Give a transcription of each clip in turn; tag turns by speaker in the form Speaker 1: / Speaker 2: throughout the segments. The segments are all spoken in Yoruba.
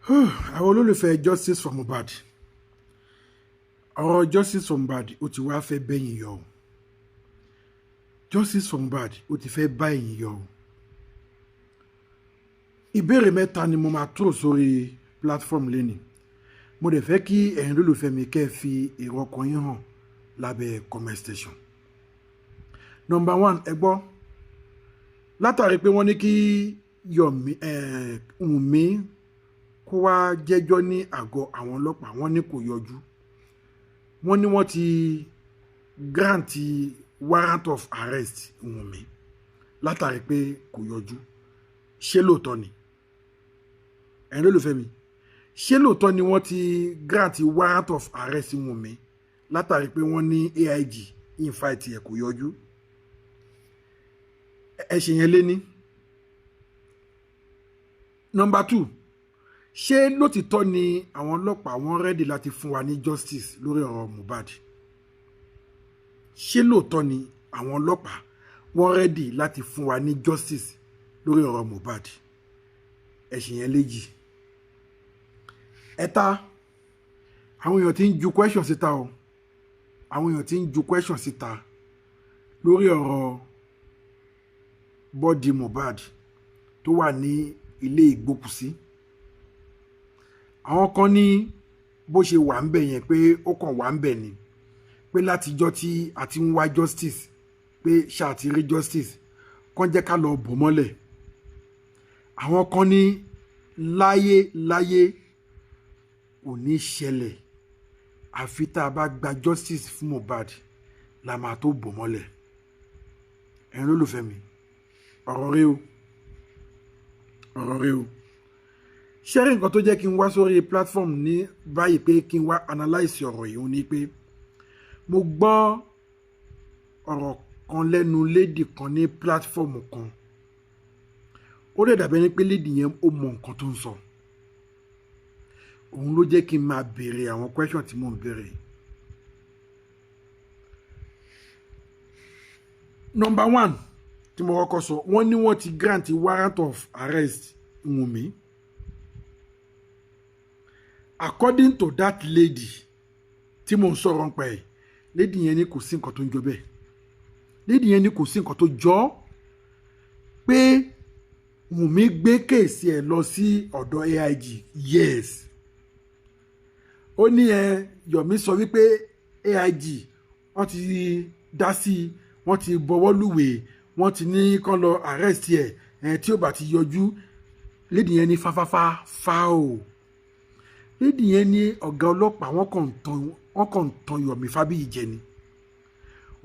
Speaker 1: àwọn olólùfẹ́ justice for Mohbad ọ̀rọ̀ justice for Mohbad ó ti wá fẹ́ bẹ́yìn yọ o justice for Mohbad ó ti fẹ́ bá ẹ̀yìn yọ o ìbéèrè mẹ́ta ni mo máa tó sórí platform lẹ́nìí mo dẹ̀ fẹ́ kí ẹ̀yin olólùfẹ́ mi kẹ́ fi èrò ọkàn yín hàn lábẹ́ comment station. Number 1, ẹ gbọ́ látàrí pé wọ́n ní kí Wùnmí kó wá jẹ́jọ́ ní àgọ́ àwọn ọlọ́pàá wọ́n ní kò yọjú wọ́n ní wọ́n ti grant warrant of arrest Wùnmí látàrí pé kò yọjú ṣé lóòótọ́ ni ẹ̀yin olólùfẹ́ mi ṣé lóòótọ́ ni wọ́n ti grant warrant of arrest Wùnmí látàrí pé wọ́n ní AIG invite ẹ̀ kò yọjú ẹ̀ṣẹ̀ yẹn lé ní. Number 2, ṣé lótìtọ́ ni àwọn ọlọ́pàá wọ́n rẹ́dì láti fún wa ní justice lórí ọ̀rọ̀ Mohbad ṣé lóòótọ́ ni àwọn ọlọ́pàá wọ́n rẹ́dì láti fún wa ní justice lórí ọ̀rọ̀ Mohbad ẹ̀ṣẹ̀ yẹn léjì. Ẹ̀ta, àwọn èèyàn ti ń ju question síta o àwọn èèyàn ti ń ju question síta lórí ọ̀rọ̀ bọ́dì Mohbad tó wà ní ilé ìgbókùsí. Àwọn kan ní bó ṣe wà ń bẹ̀ yẹn pé ó kàn wà ń bẹ̀ ni pé látijọ́ tí a ti ń wá justice pé ṣáà ti rí justice kàn jẹ́ ká lọ bò mọ́lẹ̀. Àwọn kan ní láyé kò ní ṣẹlẹ̀ àfi tá a bá gba justice fún Mohbad la máa tó bò mọ́lẹ̀. ẹ̀yin olólùfẹ́ mi ọ̀rọ̀ rẹ o ṣé rí nǹkan tó jẹ́ kí n wá sórí platform ní báyìí pé kí n wá analyse ọ̀rọ̀ yìí ni pé mo gbọ́ ọ̀rọ̀ kan lẹ́nu lady kan ní platform kan ó lè dàbí ẹni pé lady yẹn ó mọ nǹkan tó ń sọ òun ló jẹ́ kí n máa béèrè àwọn question tí mò ń béèrè. Number 1 tí mo kọ́kọ́ sọ wọ́n ní wọ́n ti grant warrant of arrest Wùnmí. According to that lady tí mo ń sọ̀rọ̀ nípa ẹ̀ lady yẹn ní kò sí nǹkan tó ń jọ bẹ́ẹ̀ lady yẹn ní kò sí nǹkan tó jọ pé Wùnmí gbé kéèsì ẹ̀ lọ sí ọ̀dọ̀ AIG yes ó ní Yomi sọ wípé AIG wọ́n ti dá sí wọ́n ti bọwọ́ lùwẹ̀ wọ́n ti ní kán lọ arrest ẹ̀ tí ó bá ti yọjú lady yẹn ní fáfáfá o lady yẹn ní ọ̀gá ọlọ́pàá wọ́n kàn ń tan Yomi Fabiyi jẹ ni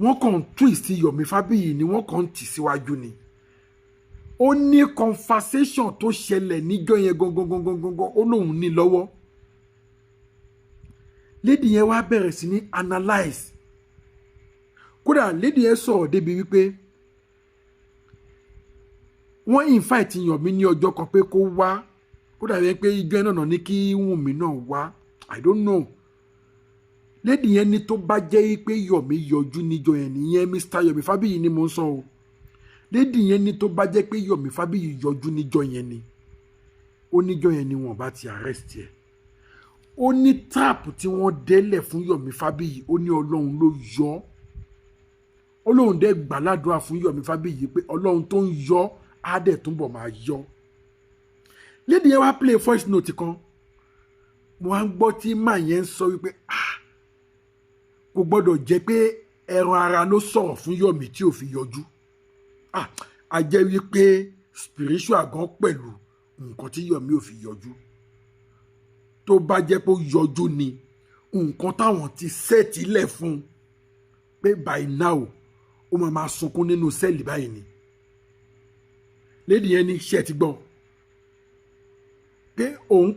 Speaker 1: wọ́n kàn ń twist Yomi Fabiyi ni wọ́n kàn ń tì síwájú ni ó ní conversation tó ṣẹlẹ̀ níjọ́ yẹn gangan ó lóun ní lọ́wọ́ lady yẹn wá bẹ̀rẹ̀ sí ní analyse kódà lady yẹn sọ̀rọ̀ débi wípé wọ́n invite Yomi ní ọjọ́ kan pé kó wá ó dàbí pé ìjọ náà ní kí Wùnmí náà wá I don't know lady yẹn ní tó bá jẹ́ pé Yomi yọjú níjọ́ yẹn nìyẹn Mr. Yomi Fabiyi ni mo ń sọ o lady yẹn ní tó bá jẹ́ pé Yomi Fabiyi yọjú níjọ́ yẹn ni ó níjọ́ yẹn ni wọ́n bá ti arrest ẹ̀ ó ní trap tí wọ́n délẹ̀ fún Yomi Fabiyi ó ní Ọlọ́run ló yọ ó lóun dẹ́ gbàládùá fún Yomi Fabiyi pé Ọlọ́run tó ń yọ á dẹ̀ túnbọ̀ máa yọ lady yẹn wá play voice note kan mo wá ń gbọ́ tí màá yẹn ń sọ wípé kò gbọ́dọ̀ jẹ́ pé ẹran ara ló sọ̀rọ̀ fún Yomi tí ò fi yọjú a jẹ́ wípé spiritual gan pẹ̀lú nǹkan tí Yomi ò fi yọjú tó bá jẹ́ pé ó yọjú ni nǹkan táwọn ti sẹ́ẹ̀tì lẹ̀ fún pé by now ó máa sunkún nínú sẹ́ẹ̀lì báyìí ni lady yẹn ní ṣe ti gbọ́ pé òun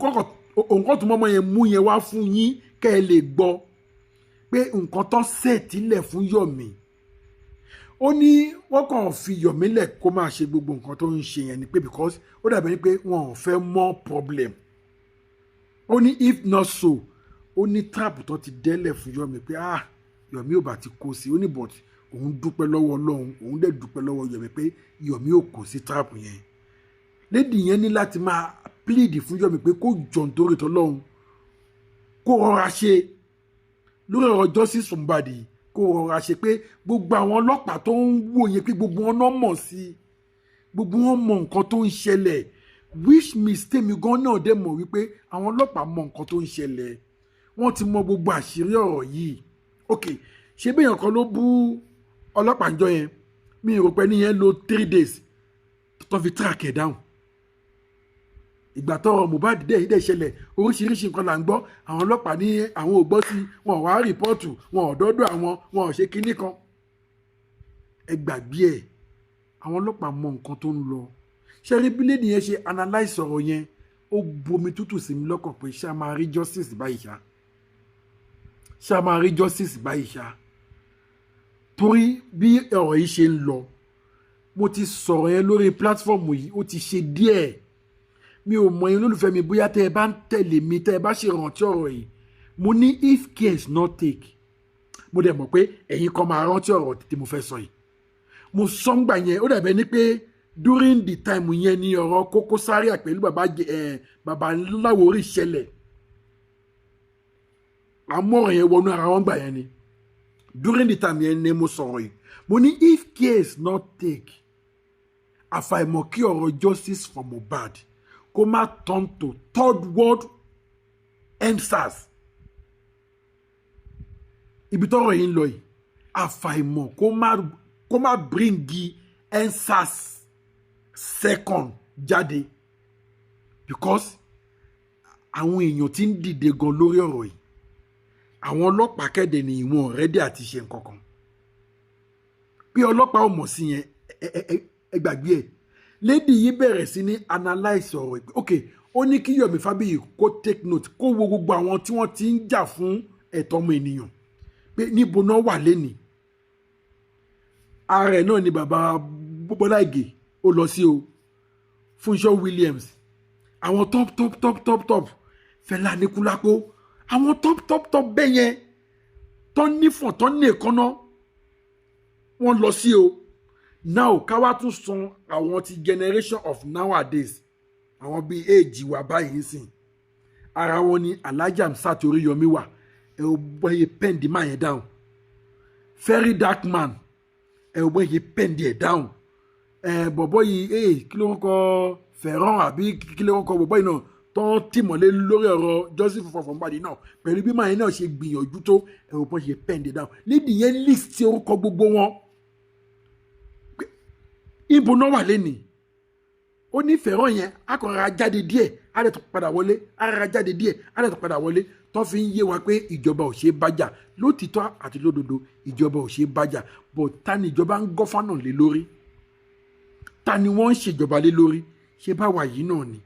Speaker 1: kọ́ tó mọ́mọ́ yẹn mú yẹn wá fún yín kẹ́ ẹ lè gbọ́ pé nǹkan tó sẹ́ẹ̀tì lẹ̀ fún Yomi ó ní wọ́n kàn fi Yomi lẹ̀ kó máa ṣe gbogbo nǹkan tó ń ṣe yẹn ni pé because ó dàbí ni pé wọn ò fẹ́ mọ́ problem ó ní if not so ó ní trap tó ti délẹ̀ fún Yomi pé Yomi ò bá ti kó sí ó ní but òun dúpẹ́ lọ́wọ́ Ọlọ́run òun dẹ̀ dúpẹ́ lọ́wọ́ Yomi pé Yomi ò kó sí trap yẹn lady yẹn ní láti máa plead fún Yomi pé kó jọ nítorí t'Ọlọ́run kó rọra ṣe lórí ọ̀rọ̀ justice for Mohbad kó rọra ṣe pé gbogbo àwọn ọlọ́pàá tó ń wò yẹn pé gbogbo wọn náà mọ̀ sí gbogbo wọn mọ nǹkan tó ń ṣẹlẹ̀ which mistake mi gan náà dẹ̀ mọ̀ wípé àwọn ọlọ́pàá mọ nǹkan tó ń ṣẹlẹ̀ wọ́n ti mọ gbogbo àṣírí ọ̀rọ̀ yìí ok ṣé bí èèyàn kan ló bú ọlọ́pàá ńjọ́ yẹn mi rò pé níyẹn lo 3 days tó fi track ẹ̀ down ìgbà tọ́rọ̀ Mohbad dẹ̀ ṣẹlẹ̀ oríṣiríṣi nǹkan là ń gbọ́ àwọn ọlọ́pàá ní àwọn ò gbọ́ sí wọn ò wá rìpọ́ọ̀tù wọn ò dọ́dọ̀ àwọn wọn ò ṣe kinní kan ẹ gbàgbé ẹ̀ àwọn ọlọ́pàá mọ nǹkan tó ń lọ ṣe rí bíléèdì yẹn ṣe analyse ọ̀rọ̀ yẹn ó bomi tútù sí mi lọ́kàn pé ṣá máa rí justice báyìí ṣá máa rí justice báyìí ṣá torí bí ọ̀rọ̀ yìí ṣe ń lọ mo ti sọ̀rọ̀ yẹn lórí platform yìí ó ti ṣe díẹ̀ mi ò mọ ẹ̀yin olólùfẹ́ mi bóyá tẹ́ ẹ bá ń tẹ̀lé mi tẹ́ ẹ bá ṣe rántí ọ̀rọ̀ yìí mo ní if care is not take mo dẹ̀ mọ̀ pé ẹ̀yin kan máa rántí ọ̀rọ̀ tí mo fẹ́ sọ yìí mo sọ ń gbà yẹn ó dàbẹ̀ ni pé during the time yẹn ni ọ̀rọ̀ Koko Zaria pẹ̀lú bàbá Láwórì ṣẹlẹ̀ àmọ́ ọ̀rọ̀ yẹn wọnú ara wọn gbà yẹn ni during the time yẹn ni mo sọ̀rọ̀ yìí mo ní if care is not take àfàìmọ̀ kí ọ̀rọ̀ justice for Mohbad kó má turn to third world EndSARS ibi tọ́rọ̀ yìí ń lọ yìí àfàìmọ̀ kó má bringi EndSARS second jáde because àwọn èèyàn ti ń dìde gan lórí ọ̀rọ̀ yìí àwọn ọlọ́pàá kéde ní ìwọ̀n rẹ́dí àti ṣe nǹkan kan bí ọlọ́pàá ò mọ̀ sí yẹn ẹ gbàgbé ẹ̀ lady yìí bẹ̀rẹ̀ sí ní analyse ọ̀rọ̀ ìpè ok ó ní kí Yomi Fabiyi kó take note kó wo gbogbo àwọn tí wọ́n ti ń jà fún ẹ̀tọ́ ọmọ ènìyàn pé níbo náà wà lẹ́nìí ààrẹ náà ni bàbá Bọ́lá Ìgè ó lọ sí o Fúnṣọ́ Williams àwọn top Fẹlá Aníkúlápó àwọn top bẹ́ẹ̀ yẹn tó nífọ̀n tó ní èkánná wọ́n lọ sí o now káwá tún san àwọn ti generation of nowadays àwọn bíi èjì wà báyìí sìn ara wọn ni Alhaji Hamzat Oríyọmí wà ẹ ò bọyẹ pẹ́ǹdì máa yẹn down Very Dark Man ẹ ò bọyẹ pẹ́ǹdì ẹ̀ down ẹ bọ̀bọ̀ yìí kí ló ń kọ Fẹ̀ràn àbí kí ló ń kọ bọ̀bọ̀ yìí náà tó ń tìmọ̀lé lórí ọ̀rọ̀ justice for Mohbad náà pẹ̀lú bí máa yẹn náà ṣe gbìyànjú tó ẹ ò bọyẹ pẹ́ǹdì down nídìí yẹn list orúkọ gbogbo wọn ibo náà wà lẹ́nìí ó ní Fẹ̀ràn yẹn akọ̀rọ̀ jáde díẹ̀ àrẹ tó padà wọlé àrẹ jáde díẹ̀ àrẹ tó padà wọlé tó fi ń yé wa pé ìjọba ò ṣe é bájà lótìtọ́ àti lódodo ìjọba ò ṣe é bájà bọ̀ ta ni ìjọba ń gọ́fánà lé lórí ta ni wọ́n ń ṣèjọba lé lórí ṣé báwa yìí náà ni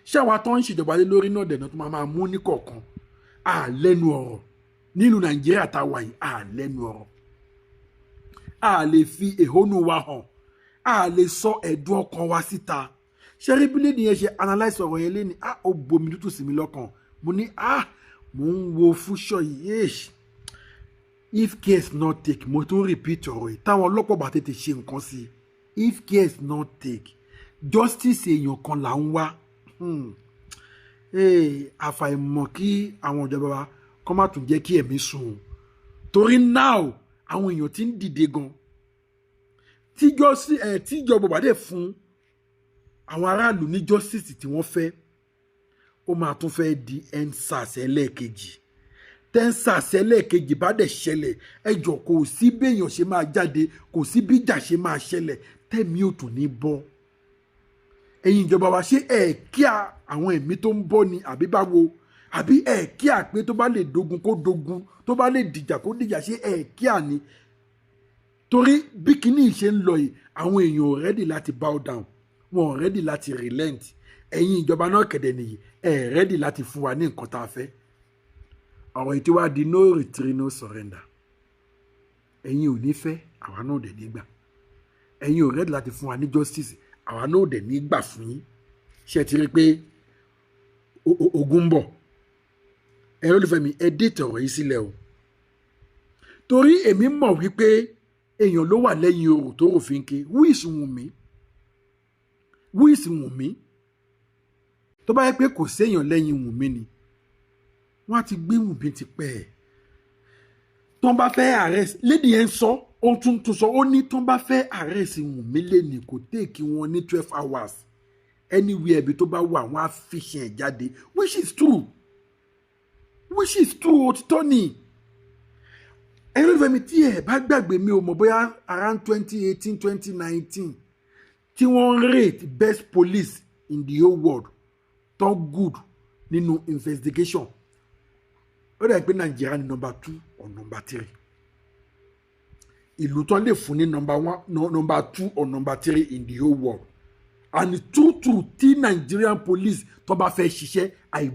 Speaker 1: ṣé àwa tó ń ṣèjọba lé lórí náà dẹ̀nà tó máa mú ní kọ̀ọ̀kan àlẹ́nu ọ̀rọ̀ nílùú Nàìjíríà tá a wà yìí àlẹ́nu ọ̀rọ̀ a lè fi ẹ̀hónú wa hàn a lè sọ ẹ̀dùn ọkàn wa síta ṣẹ́rí bíléèdì yẹn ṣe analyse ọ̀rọ̀ yẹn lẹ́ni ó bomi tútù sí mi lọ́kàn mo ní mo ń wo Fúnṣọ́ yìí if care is not take mo tún repeat ọ̀rọ̀ yìí táwọn ọlọ́pàá bá tètè ṣe nǹkan sí if care is not take justice èèyàn kan là ń wá àfàìmọ̀ kí àwọn ìjọba wa kọ́ má tún jẹ́ kí ẹ̀mí sùn torí now àwọn èèyàn ti ń dìde gan tíjọba bá dẹ̀ fún àwọn aráàlú ní justice tí wọ́n fẹ́ ó máa tún fẹ́ di EndSARS ẹlẹ́ẹ̀kejì EndSARS ẹlẹ́ẹ̀kejì bá dẹ̀ ṣẹlẹ̀ ẹjọ́ kò sí béèyàn ṣe máa jáde kò sí bíjà ṣe máa ṣẹlẹ̀ tẹ̀mí ò tún ní bọ́ ẹ̀yin ìjọba wa ṣé kí àwọn ẹ̀mí tó ń bọ́ ni àbí báwo àbí kí pé tó bá lè dogun kó dogun tó bá lè dìjà kó dìjà ṣé kí ni torí bí kinní ṣe ń lọ yìí àwọn èèyàn ò rẹ́dì láti bow down wọn ò rẹ́dì láti relent ẹ̀yin ìjọba náà kẹ̀dẹ̀ nìyí rẹ́dì láti fún wa ní nǹkan tá a fẹ́ ọ̀rọ̀ yìí tí wàá di no retreat no surrender ẹ̀yin ò ní fẹ́ àwa náà ò dẹ̀ ní gbà ẹ̀yin ò rẹ́dì láti fún wa ní justice àwa náà ò dẹ̀ ní gbà fún yín ṣe ti rí pé ogun ń bọ̀ ẹ̀rọ olùfẹ́ mi ẹ dé tọ̀rọ̀ yìí sílẹ̀ o torí èmi mọ̀ wípé èèyàn ló wà lẹ́yìn orò tó rò fi ń ké who is Wunmi tó bá yẹ pé kò séèyàn lẹ́yìn Wùnmí ni wọ́n á ti gbé Wùnmí ti pẹ́ ẹ̀ tó bá fẹ́ arrest lady yẹn sọ ó tún sọ ó ní tó bá fẹ́ arrest Wùnmí lẹ́ni kò téèkì wọn ní 12 hours anywhere ibi tó bá wà wọ́n á fi ṣe ẹ̀ jáde which is true òtítọ́ ni ẹ̀rọ ìfẹ́ mi tí ẹ̀ bá gbàgbé mi ò mọ̀ bóyá around 2018 2019 tí wọ́n rate best police in the whole world tó good nínú investigation ó dà pé Nàìjíríà ní number 2 or number 3 ìlú tó lè fún ní number 2 or number 3 in the whole world and true tí Nigerian police tó bá fẹ́ ṣiṣẹ́ I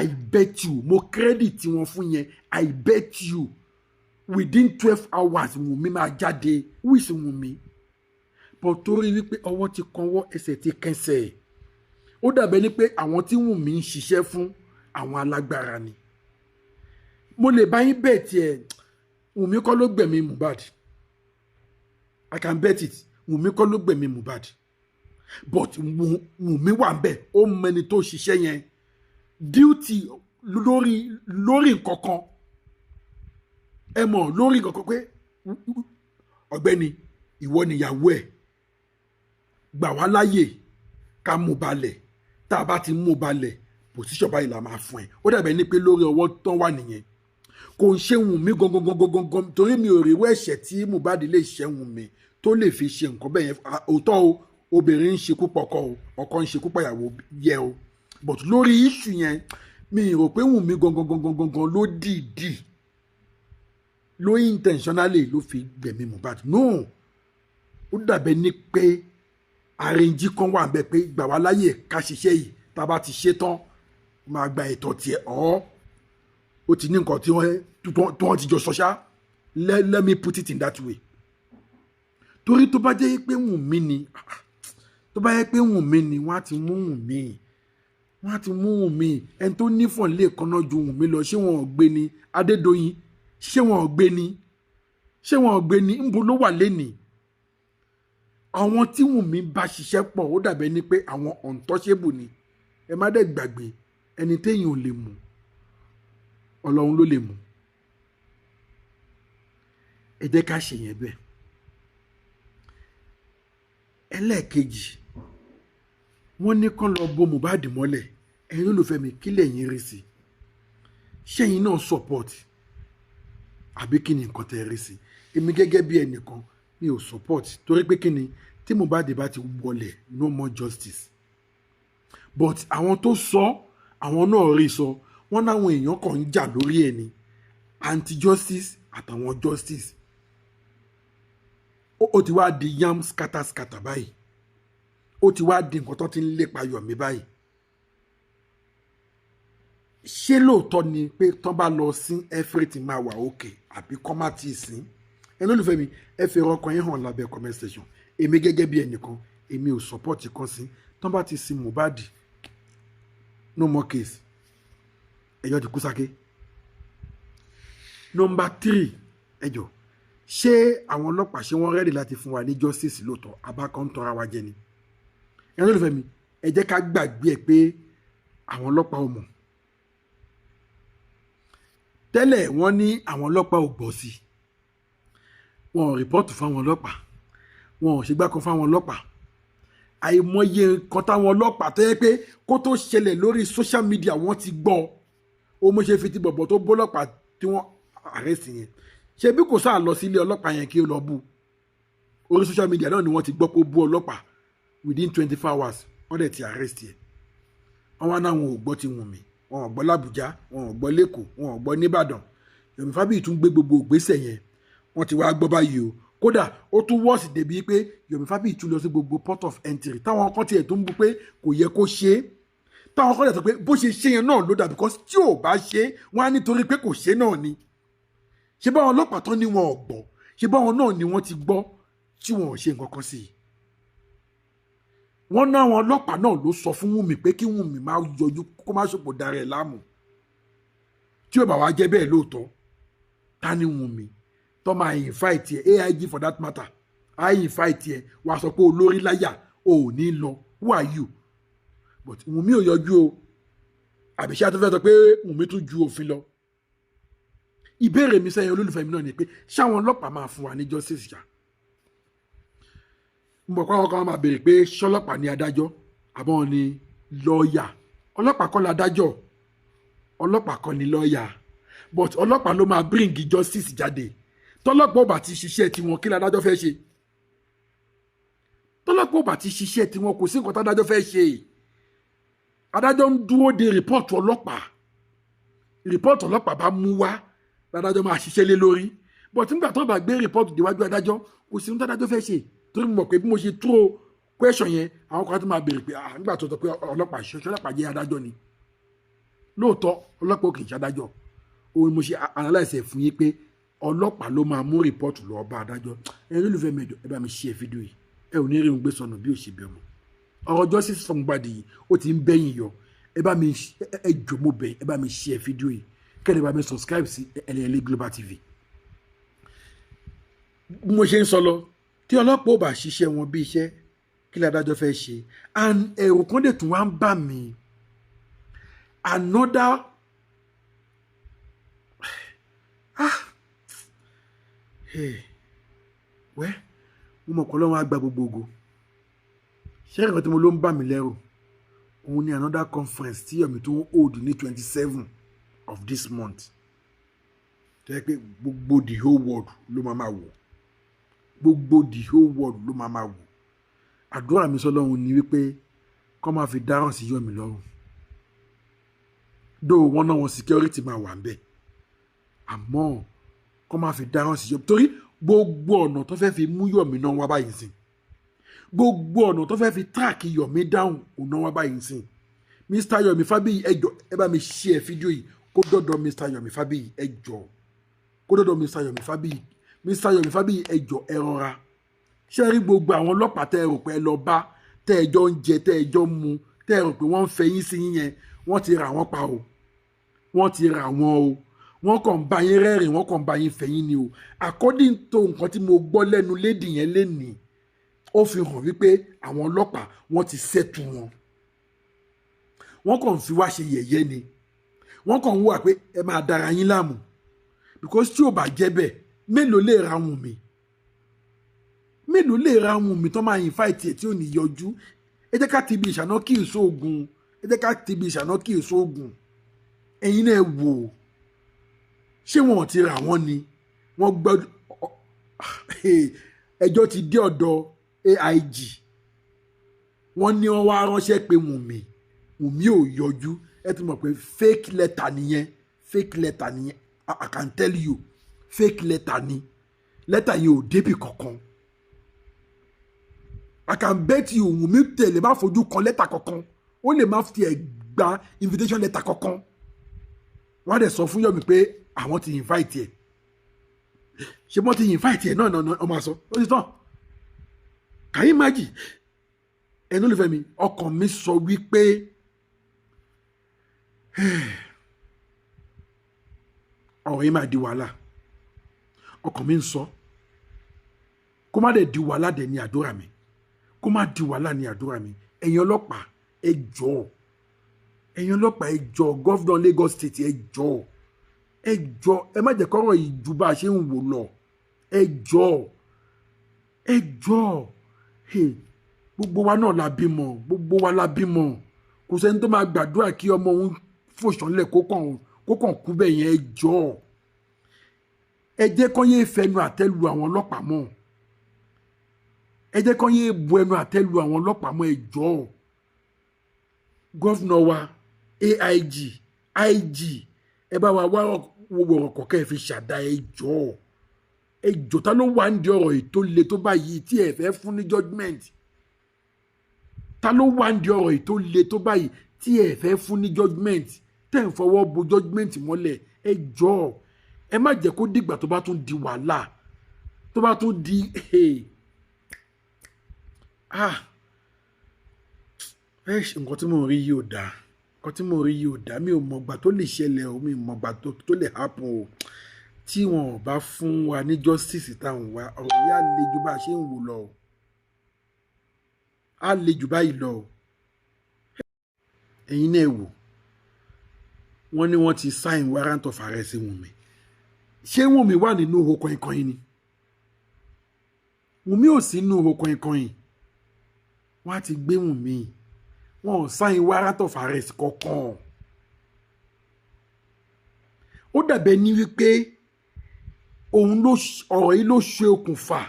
Speaker 1: bet you mo credit wọn fún yẹn I bet you within 12 hours Wùnmí máa jáde wíìsì Wùnmí but torí wípé ọwọ́ ti kanwọ́ ẹsẹ̀ ti kẹsẹ̀ ó dàbẹ́ ní pé àwọn tí Wùnmí ń ṣiṣẹ́ fún àwọn alágbára ni mo lè bá yín bẹ́ẹ̀ tiẹ̀ Wùnmí kọ́ ló gbẹ̀mí Mohbad I can bet it Wùnmí kọ́ ló gbẹ̀mí Mohbad but Wùnmí wà ń bẹ̀ ó mẹni tó ṣiṣẹ́ yẹn duty lórí nǹkankan ẹ mọ̀ lórí nǹkankan pé ọ̀gbẹ́ni ìwọ níyàwó ẹ̀ gbà wá láyè ká mú balẹ̀ tá a bá ti mú balẹ̀ position báyìí la máa fún ẹ ó dàbẹ̀ ní pé lórí ọwọ́ tán wà nìyẹn kò ń ṣe Wùnmí gangan torí mi ò rí ìwé ẹ̀ṣẹ̀ tí Mohbad lè ṣe Wùnmí tó lè fi ṣe nǹkan bẹ́ẹ̀ yẹn òótọ́ o obìnrin ń ṣekú pa ọkọ ń ṣekú pa ìyàwó yẹ o but lórí issue yẹn mi rò pé Wùnmí gangan ló dìídì ló intentionally ló fi gbẹ̀mí Mohbad no ó dàbẹ̀ ní pé arrange kan wà bẹ́ẹ̀ pé gbà wá láyè ká ṣiṣẹ́ yìí tá a bá ti ṣe tán máa gba ẹ̀tọ́ tiẹ̀ ó ti ní nǹkan tí wọ́n ti jọ sọ ṣá let me put it in that way torí tó bá jẹ́ pé Wùnmí ni wọ́n á ti mú Wùnmí ẹni tó nífọ̀n lè kanná ju Wùnmí lọ ṣé wọn ò gbé ni Adédoyin ṣé wọn ò gbé ni ńbo ló wà lẹ́nìí àwọn tí Wùnmí bá ṣiṣẹ́ pọ̀ ó dàbẹ́ ní pé àwọn untouchable ni ẹ má dẹ̀ gbàgbé ẹni téèyàn ò lè mú Ọlọ́run ló lè mú ẹ jẹ́ ká ṣe yẹn bẹ́ẹ̀ ẹlẹ́ẹ̀kejì wọ́n ní kán lọ bo Mohbad mọ́lẹ̀ ẹ̀yin olùfẹ́ mi kí lẹ̀yin rí sí ṣẹ́yìn náà support àbí kí ni nǹkan tẹ́ rí sí èmi gẹ́gẹ́ bí ẹnìkan mi ò support torí pé kí ni tí Mohbad bá ti wọlẹ̀ no more justice but àwọn tó sọ àwọn náà rí sọ wọ́n náwọn èèyàn kan ń jà lórí ẹ̀ ní anti-justice àtàwọn justice ó ti wá di yam scatter báyìí ó ti wá di nǹkan tó ti ń lépa Yọ̀mí báyìí ṣé lóòótọ́ ni pé tán bá lọ sí everything máa wà òkè àbí kọ́ má tí ì sí ẹni olùfẹ́ mi ẹ fi ọkàn yín hàn lábẹ́ comment section èmi gẹ́gẹ́ bí ẹnìkan èmi ò support kan sí tán bá ti sin Mohbad no more case ẹjọ́ ti kú sáké. Number 3 ẹjọ́ ṣé àwọn ọlọ́pàá ṣé wọ́n rẹ́dì láti fún wa ní justice lóòótọ́ abákan tọ́ra wa jẹ ni ẹni olùfẹ́ mi ẹ jẹ́ ká gbàgbé ẹ pé àwọn ọlọ́pàá ò mọ̀ tẹ́lẹ̀ wọ́n ní àwọn ọlọ́pàá ò gbọ́ sí wọn ò rìpọ́ọ̀tù fáwọn ọlọ́pàá wọn ò ṣègbà kan fáwọn ọlọ́pàá àìmọye nǹkan táwọn ọlọ́pàá tó yẹ pé kó tó ṣẹlẹ̀ lórí social media wọ́n ti gbọ́ ó mọ̀ ṣe fi ti bọ̀bọ̀ tó bọ́lọ́pàá tí wọ́n arrest yẹn ṣe bí kò sáà lọ sí ilé ọlọ́pàá yẹn kí ó lọ bú orí social media náà ni wọ́n ti gbọ́ pé ó bú ọlọ́pàá within 24 hours wọ́n dẹ̀ ti arrest yẹn àwọn náà wọn ò gbọ́ ti Wùnmí wọn ò gbọ́ l'Àbújá wọn ò gbọ́ l'Ékòó wọn ò gbọ́ n'Íbàdàn Yomi Fabiyi tún gbé gbogbo ìgbésẹ̀ yẹn wọ́n ti wá gbọ́ báyìí o kódà ó tún wọ́ọ̀sì débi pé Yomi Fabiyi tún lọ sí gbogbo port of entry táwọn kan tiẹ̀ tó ń bú pé kò yẹ kó ṣe é táwọn kan dẹ̀ sọ pé bó ṣe ṣe yẹn náà ló dà because tí ò bá ṣe wọ́n á nítorí pé kò ṣe náà ni ṣé báwọn ọlọ́pàá tán ni wọn ò gbọ́ ṣé báwọn náà ni wọ́n ti gbọ́ tí wọn ò ṣe nǹkan kan sí i wọ́n ná àwọn ọlọ́pàá náà ló sọ fún Wùnmí pé kí Wùnmí máa yọjú kó má ṣòpò dára ẹ̀ láàmú tí ò bá wá jẹ́ bẹ́ẹ̀ lóòótọ́ ta ni Wùnmí tó máa invite ẹ AIG for that matter I invite ẹ wàá sọ pé olórí láyà ò ní lọ who are you but Wùnmí ò yọjú o àbí ṣé a tó fẹ́ sọ pé Wùnmí tún ju òfin lọ. Ìbéèrè mi sẹ́yìn olólùfẹ́ mi náà ni pé ṣáwọn ọlọ́pàá máa fún wa ní justice ṣá. Mo mọ̀ pé àwọn kan máa béèrè pé ṣọlọ́pàá ni adájọ́ àbọ̀n ni lọ́ọ̀yà. Ọlọ́pàá kọ́ ládájọ́, ọlọ́pàá kọ́ ni lọ́ọ̀yà, but ọlọ́pàá ló máa bring justice jáde. Tọ́lọ́pàá ò bá ti ṣiṣẹ́ tiwọn kí ládájọ́ fẹ́ ṣe? Tọ́lọ́pàá ò bá ti ṣiṣẹ́ tiwọn kò sí nǹkan tádájọ́ fẹ́ ṣe. Adájọ́ ń dúró de rìpọ́ọ̀tù ọlọ́pàá. Rìpọ́ọ̀tù ọlọ́pàá bá mú wá ládájọ́ máa ṣiṣẹ́ lé lórí, but nígbà tó bá gbé rìpọ́ọ̀tù déwájú adájọ́ kò sí ohun tádájọ́ fẹ́ ṣe. Torí mo mọ̀ pé bí mo ṣe tó question yẹn àwọn kan tó máa béèrè pé nígbà tó sọ pé ọlọ́pàá ṣiṣẹ́ ọlọ́pàá jẹ́ adájọ́ ni. Lóòótọ́ ọlọ́pàá kì í ṣe adájọ́. Òun mo ṣe analyse fún yín pé ọlọ́pàá ló máa mú rìpọ́ọ̀tù lọ bá adájọ́. Ẹ̀yin olùfẹ́ mi ẹ bá mi share fídíò yìí, ẹ ò ní rí ohun gbé sọnù bí ò ṣe bẹ̀ mọ́. Ọ̀rọ̀ justice for Mohbad yìí ó ti ń bẹ́yìn yọ. Ẹ bá mi ẹ jọ̀ọ́ mo bẹ̀ ẹ bá mi share fídíò yìí, kẹ́ni bá mi subscribe sí Ẹlẹ́yẹlé Global TV. Bí mo ṣe ń sọ lọ, tí ọlọ́pàá ò bá ṣiṣẹ́ wọn bí iṣẹ́ kí ládájọ́ fẹ́ ṣe? And ẹ̀rù kan dẹ̀ tún wá ń bà mí. Another wẹ́ mo mọ̀ kọ́ lọ́wọ́ á gba gbogbo ògo. Ṣé nǹkan tí mo ló ń bà mí lẹ́rù? Òun ni another conference tí Yomi tó ń hold ní 27 of this month. Tẹ́ pé gbogbo the whole world ló máa wò. Gbogbo the whole world ló máa wò. Àdúrà mi sọ́lọ́run ni wípé kó máa fi dáràn sí Yomi lọ́rùn. Dó wọn náà wọn security máa wà ńbẹ̀. Àmọ́ kó máa fi dáràn sí Yomi. Torí gbogbo ọ̀nà tó fẹ́ fi mú Yomi náà wá báyìí sìn. Gbogbo ọ̀nà tó fẹ́ fi track Yomi down òun náà wá báyìí sìn. Mr. Yomi Fabiyi ẹ jọ̀ọ́ ẹ bá mi share fídíò yìí kó dọ́dọ̀ Mr. Yomi Fabiyi ẹ jọ̀ọ́. Kó dọ́dọ̀ Mr. Yomi Fabiyi. Mr. Yomi Fabiyi ẹ jọ̀ọ́ ẹ rọra. Ṣé rí gbogbo àwọn ọlọ́pàá tẹ́ ẹ rò pé ẹ lọ bá tẹ́ ẹ jọ ń jẹ tẹ́ ẹ jọ ń mu tẹ́ ẹ rò pé wọ́n ń fẹ́ yín sí yín yẹn wọ́n ti rà wọ́n pa o. Wọ́n ti rà wọ́n o. Wọ́n kàn ń bá yín rẹ́rìn wọ́n kàn ń bá yín fẹ́ yín ni o. According to nǹkan tí mo gbọ́ lẹ́nu lady yẹn lénìí ó fi hàn wípé àwọn ọlọ́pàá wọ́n ti ṣẹ́tù wọn. Wọ́n kàn ń fi wá ṣe yẹ̀yẹ́ ni. Wọ́n kàn ń wà pé ẹ máa dára yín láàmú. Because tí ò bá jẹ́ bẹ́ẹ̀ mélòó lè ra Wùnmí? Mélòó lè ra Wùnmí tó máa invite ẹ̀ tí ò ní yọjú? Ẹ jẹ́ ká ti bi ìṣáná kí èso ogun. Ẹ jẹ́ ká ti bi ìṣáná kí èso ogun. Ẹ̀yin náà wò ó. Ṣé wọn ò ti rà wọ́n ni? Wọ́n gbọ́ ẹjọ́ ti dé ọ̀dọ̀ AIG. Wọ́n ní wọ́n wá ránṣẹ́ pé Wùnmí ò yọjú. Ẹ ti mọ̀ pé fake letter nìyẹn. Fake letter nìyẹn. I can tell you fake letter ni. Letter yẹn ò débì kankan. I can bet you Wùnmí tẹ̀lé má fojú kan letter kankan. Ó lè má fi ẹ̀ gba invitation letter kankan. Wọ́n á dẹ̀ sọ fún Yomi pé àwọn ti invite ẹ̀. Ṣé wọ́n ti invite ẹ̀ náà ọmọ àṣọ? Ó ti tán. Can you imagine? Ẹnu olùfẹ́ mi ọkàn mi sọ wípé ọ̀rọ̀ yìí máa di wàhálà. Ọkàn mi ń sọ kó má dẹ̀ di wàhálà dẹ̀ ní àdúrà mi. Kó má di wàhálà ní àdúrà mi. Ẹ̀yin ọlọ́pàá ẹ jọ̀ọ́. Ẹ̀yin ọlọ́pàá ẹ jọ̀ọ́. Governor Lagos State ẹ jọ̀ọ́. Ẹ jọ̀ọ́ ẹ má jẹ́ kọ́rọ̀ yìí ju bá a ṣe ń wò lọ. Ẹ jọ̀ọ́. Ẹ jọ̀ọ́. Gbogbo wa náà la bímọ. Gbogbo wa la bímọ. Kò sẹ́ni tó máa gbàdúrà kí ọmọ òun fòṣánlẹ̀ kó kàn kú bẹ́ẹ̀ yẹn. Ẹ jọ̀ọ́. Ẹ jẹ́ kó yé fẹnu àtẹ́lu àwọn ọlọ́pàá mọ́. Ẹ jẹ́ kó yé bu ẹnu àtẹ́lu àwọn ọlọ́pàá mọ́. Ẹ jọ̀ọ́. Gọ́fúnà wa AIG IG ẹ bá wa wá wọ̀rọ̀ kọ̀ọ̀kan ẹ fi ṣàdá. Ẹ jọ̀ọ́. Ẹ jọ̀ọ́ ta ló wà ń di ọ̀rọ̀ yìí tó le tó báyìí tí ẹ fẹ́ fún ní judgement? Ta ló wà ń di ọ̀rọ̀ yìí tó le tó báyìí tí ẹ fẹ́ fún ní judgement? Tẹ́ ń fọwọ́ bo judgement mọ́lẹ̀. Ẹ jọ̀ọ́. Ẹ má jẹ́ kó dìgbà tó bá tún di wàhálà. Tó bá tún di nǹkan tí mo rí yìí ò dáa. Nǹkan tí mo rí yìí ò dáa. Mi ò mọ̀gbà tó lè ṣẹlẹ̀ o. Mi ò mọ̀gbà tó lè happen o. Tí wọn ò bá fún wa ní justice táwọn wá ọ̀rọ̀ yìí á le jù bá a ṣe ń wò lọ. Á le jù báyìí lọ. ẹ̀yin náà wò wọ́n ní wọ́n ti sign warrant of arrest Wùnmí ṣé Wùnmí wà nínú ihò kọ̀ìnkọ̀ìn ni Wùnmí ò sí nínú ihò kọ̀ìnkọ̀ìn wọ́n á ti gbé Wùnmí wọ́n ò sign warrant of arrest kankan ó dàbẹ̀ ní wípé òun ló ọ̀rọ̀ yìí ló ṣe okùnfà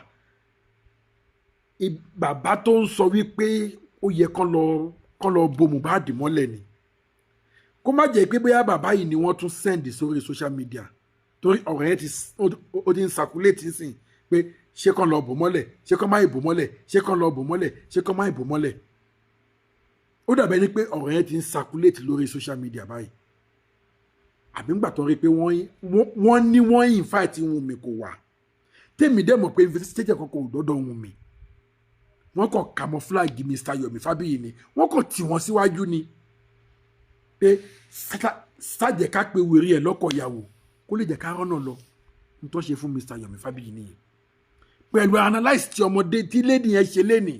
Speaker 1: bàbá tó ń sọ wípé ó yẹ kán lọ bo Mohbad mọ́lẹ̀ ni kó má jẹ́ pé bóyá bàbá yìí ni wọ́n tún send sórí social media torí ọ̀rọ̀ yẹn ó ti ń circulate sìn pé ṣé kán lọ bò mọ́lẹ̀ ṣé kán má bò mọ́lẹ̀ ṣé kán lọ bò mọ́lẹ̀ ṣé kán má bò mọ́lẹ̀ ó dàbẹ̀ ní pé ọ̀rọ̀ yẹn ti ń circulate lórí social media báyìí àbí ńgbà tó rí pé wọ́n ní wọ́n invite Wùnmí kò wá tèmi dẹ̀ mọ̀ pé invitation kankan ò dọ́dọ̀ Wùnmí wọ́n kàn camouflage Mr. Yomi Fabiyi ni wọ́n kàn tì wọ́n síwájú ni pé sájẹ̀ ká pé wèrè ẹ̀ lọ́kọ̀ ìyàwó kó lè jẹ́ ká rọ́nà lọ ní tó ṣe fún Mr. Yomi Fabiyi nìyẹn pẹ̀lú analyse tí ọmọdé tí lady yẹn ṣe lénìí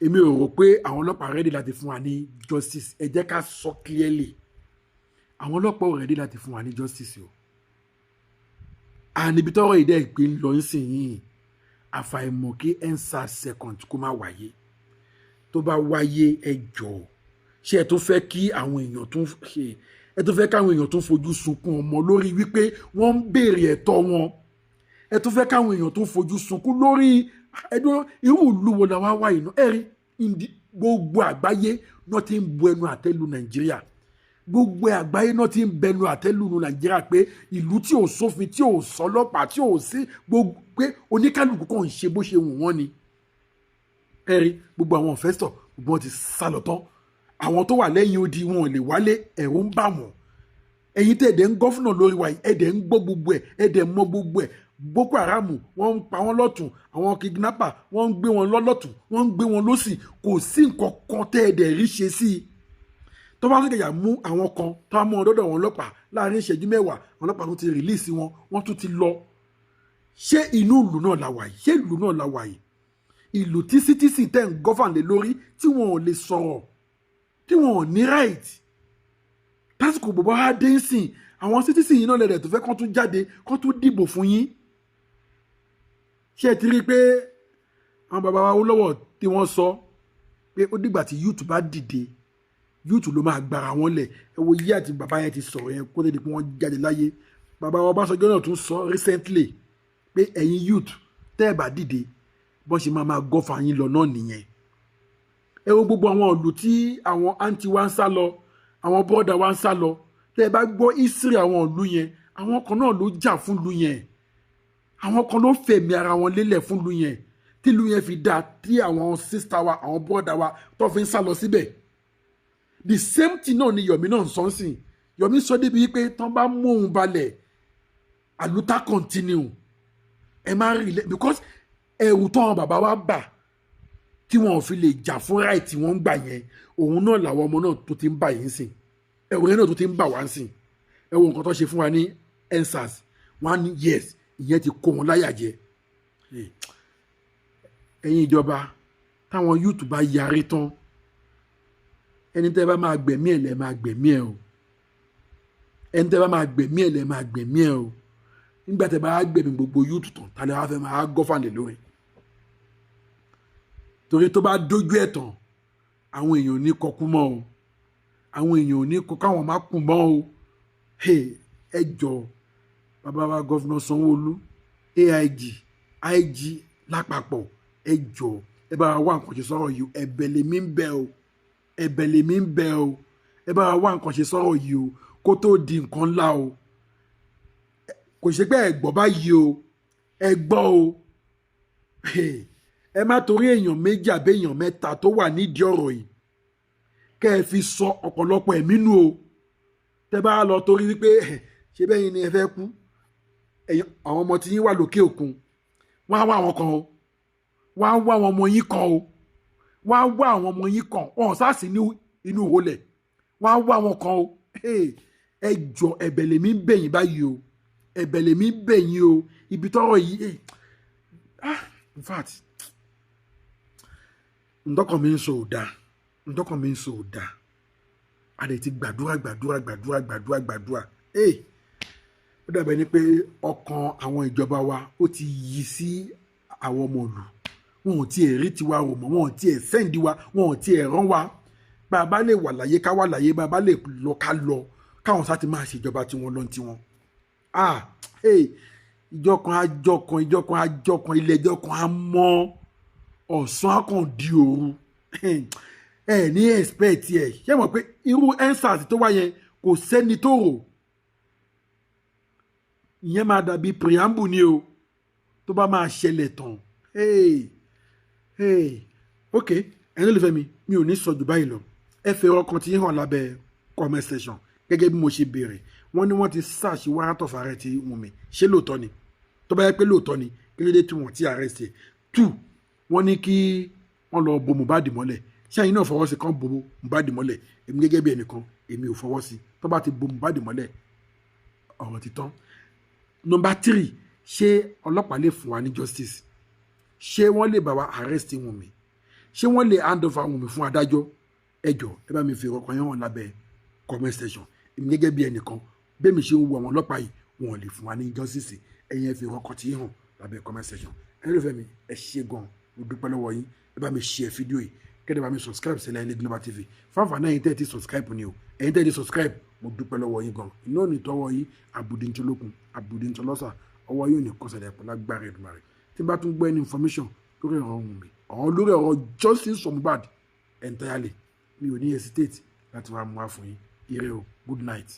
Speaker 1: èmi ò rò pé àwọn ọlọ́pàá ready láti fún wa ní justice ẹ jẹ́ ká sọ clearly àwọn ọlọ́pàá ò ready láti fún wa ní justice o níbi tọ́rọ̀ ìdẹ́ ìpè ń lọ nísìnyìí àfàìmọ̀ kí EndSARS second kó má wáyé tó bá wáyé ẹ jọ̀ọ́ ṣé ẹ tó fẹ́ kí àwọn èèyàn tún ṣe ẹ tó fẹ́ káwọn èèyàn tún fojú sunkún ọmọ lórí wípé wọ́n ń béèrè ẹ̀tọ́ wọn ẹ tó fẹ́ káwọn èèyàn tún fojú sunkún lórí ẹdún irú ìlú wo làwa wá iná ẹ̀rí gbogbo àgbáyé náà ti ń bu ẹnu àtẹ́lu Nàìjíríà gbogbo àgbáyé náà ti ń bẹnu àtẹ́lu Nàìjíríà pé ìlú tí ò sófin tí ò sọlọ́pàá tí ò sí gbogbo pé oníkálùkù kan ń ṣe bó ṣe wù wọ́n ni ẹ̀rí gbogbo àwọn ìfẹ́sọ̀ gbogbo wọn ti sá lọ tán àwọn tó wà lẹ́yìn odi wọn ò lè wálé ẹ̀rù ń bà wọ́n ẹ̀yin tẹ́ ẹ̀dẹ̀ ń gọ́fúnà lórí wa ẹ̀dẹ̀ ń gbọ́ gbogbo ẹ̀ ẹ̀dẹ̀ mọ̀ gbogbo ẹ̀ Boko Haram wọ́n ń pa wọ́n lọ́tún àwọn kidnapper wọ́n ń gbé wọn lọ́lọ́tún wọ́n ń gbé wọn lọ́sì kò sí nǹkan kan tẹ́ ẹ̀dẹ̀ rí ṣe sí i tó bá ń kẹ̀yà mú àwọn kan tó bá mú wọn dọ́dọ̀ wọn ọlọ́pàá láàrin ìṣẹ́jú mẹ́wàá àwọn ọlọ́pàá tó ti rìlíìsì wọn wọ́n tún ti lọ ṣé inú ìlú náà la wà yìí ṣé ìlú náà la wà yìí ìlú tí citizen tẹ́ ń gọ́fàn lé lórí tí wọn ò lè sọ̀rọ̀ tí wọn ò ní right tásìkò bọ̀bọ̀ á dé ń sìn àwọn citizen yìí náà lẹ̀dẹ̀ tó fẹ́ kán tún jáde kán tún dìbò fún yín ṣé ẹ ti rí i pé àwọn bàbá wa lọ́wọ́ tí wọ́n sọ pé ó dìgbà tí youth bá dìde youth ló máa gbára wọn lẹ̀ ẹ wo yí àti bàbá yẹn ti sọ̀rọ̀ yẹn kó tó di pé wọ́n jáde láyé bàbá wa Ọbásanjọ́ náà tún sọ recently pé ẹ̀yin youth tẹ́ ẹ bá dìde bọ́n ṣe máa gọ́fà yín lọ náà nìyẹn ẹ wo gbogbo àwọn ìlú tí àwọn àǹtí wa ń sá lọ àwọn bọ́dà wa ń sá lọ tẹ́ ẹ bá gbọ́ history àwọn ìlú yẹn àwọn kan náà ló jà fún ìlú yẹn àwọn kan ló fẹ̀mí ara wọn lélẹ̀ fún ìlú yẹn tí ìlú yẹn fi dá tí àwọn sister wa àwọn bọ́dà wa tó fi ń sá lọ síbẹ̀ the same thing náà ni Yomi náà ń sọ sí Yomi sọ débi pé tán bá mú òun balẹ̀ àlùtà continue ẹ má rí ilẹ̀ because ẹ̀rù tán bàbá wa bà tí wọn ò fi lè jà fún right tí wọ́n ń gbà yẹn òun náà làwọn ọmọ náà tó ti ń bà yín sìn ẹ̀rù yẹn náà tó ti ń bà wá sìn ẹ wo nǹkan tó ṣe fún wa ní EndSARS wọn á ní yes ìyẹn ti kó wọn láyà jẹ ẹ̀yin ìjọba táwọn youth bá yarí tán ẹni tẹ́ bá máa gbẹ̀mí ẹ̀ lẹ́ máa gbẹ̀mí ẹ̀ o ẹni tẹ́ bá máa gbẹ̀mí ẹ̀ lẹ́ máa gbẹ̀mí ẹ̀ o nígbà tẹ́ bá gbẹ̀mí gbogbo youth tán tálẹ́ wá fẹ́ máa gọ́fàlẹ̀ lórí torí tó bá dójú ẹ̀ tán àwọn èèyàn ò ní kọkú mọ́ o àwọn èèyàn ò ní kọ káwọn má kú mọ́ o ẹ jọ bàbá wa gọ́fúnà Sanwó-Olú AIG IG lápapọ̀ ẹ jọ ẹ bá wa wá nǹkan ṣe sọ̀rọ̀ yìí ẹ̀bẹ̀ lèmi ń bẹ̀ o ẹ̀bẹ̀ lèmi ń bẹ̀ o ẹ bá wa wá nǹkan ṣe sọ̀rọ̀ yìí o kó tó di nǹkan ńlá o kò ṣe pé ẹ gbọ́ báyìí o ẹ gbọ́ o ẹ má torí èèyàn méjì àbí èèyàn mẹ́ta tó wà nídìí ọ̀rọ̀ yìí kẹ́ ẹ fi sọ ọ̀pọ̀lọpọ̀ ẹ̀mí nù o tẹ́ bá lọ torí wípé ṣé bẹ́yìn ni ẹ fẹ́ kú àwọn ọmọ tí yín wà lókè òkun wọ́n á wá àwọn kan o wọ́n á wá àwọn ọmọ yín kan o wọ́n á wá àwọn ọmọ yín kan wọn ò sáàsì ní inú ìwọlẹ̀ wọ́n á wá àwọn kan o ẹ jọ ẹ̀bẹ̀ lèmi ń bẹ̀ yín báyìí o ẹ̀bẹ̀ lèmi ń bẹ̀ yín o ibi tọ́rọ̀ yìí in fact ndọ́kàn mi ń sọ ò dáa ndọ́kàn mi ń sọ ò dáa a lè ti gbàdúrà ó dàbẹ̀ ni pé ọkàn àwọn ìjọba wa ó ti yí sí àwọn ọmọ ìlú wọn ò tiẹ̀ rí tiwa rò mọ́ wọn ò tiẹ̀ sẹ́ǹdì wa wọn ò tiẹ̀ rán wa bá a bá lè wà láyé ká wà láyé bá a bá lè lọ ká lọ káwọn sá ti máa ṣèjọba tiwọn lọ tiwọn ìjọ kan àjọkan ilé ẹjọ́ kan á mọ́ ọ̀sán á kàn di òru ní expect ẹ̀ ṣé mọ̀ pé irú EndSARS tó wá yẹn kò sẹ́ni tó rò ìyẹn máa dàbí preamble ni o tó bá máa ṣẹlẹ̀ tán ok ẹni lè fẹ́ mi ò ní sọ jù báyìí lọ ẹ fẹ́ ọkàn tí hàn lábẹ́ comment section gẹ́gẹ́ bí mo ṣe béèrè wọ́n ní wọ́n ti search warrant of arrest ti Wunmi ṣé lóòótọ́ ni tó bá yẹ pé lóòótọ́ ni kí ló dé tí wọ́n ti arrest ẹ̀ 2 wọ́n ní kí wọ́n lọ bo Mohbad mọ́lẹ̀ ṣé ẹ̀yin náà fọwọ́ sí kan bo Mohbad mọ́lẹ̀ èmi gẹ́gẹ́ bí ẹnìkan èmi ò fọwọ́ sí tó bá ti bo Mohbad mọ́lẹ̀ ọ̀rọ̀ ti tán. Number 3 ṣé ọlọ́pàá lè fún wa ní justice ṣé wọ́n lè bá wa arrest Wunmi ṣé wọ́n lè hand over Wunmi fún adájọ́ ẹjọ́ ẹ bá mi fi ọkàn yẹn hàn lábẹ́ comment section èmi gẹ́gẹ́ bí ẹnìkan bẹ́ẹ̀ mi ṣe ń wo àwọn ọlọ́pàá yìí wọn ò lè fún wa ní justice ẹ̀yin ẹ fi ọkàn tí hàn lábẹ́ comment section ẹni ló fẹ́ mi ẹ ṣe gan mo dúpẹ́ lọ́wọ́ yín ẹ bá mi share fídíò yìí kẹ́dẹ̀ bá mi subscribe sílẹ̀ ní Global TV fáfà náà ẹ̀yin tẹ́ ti subscribe ni o ẹ̀yin tẹ́ ti subscribe mo dúpẹ́ lọ́wọ́ yín gan iná ò ní tọwọ́ yín àbùdíntolókun àbùdíntolọ́sà ọwọ́ yóò ní kọsẹ̀lẹ̀ pẹ̀lú agbára Èdùmàrè tí bá tún gbọ́ ẹni information lórí ọ̀rọ̀ Wunmi ọ̀hún lórí ọ̀rọ̀ justice for Mohbad entirely mi ò ní hesitate láti wá mú wá fún yín ire o good night.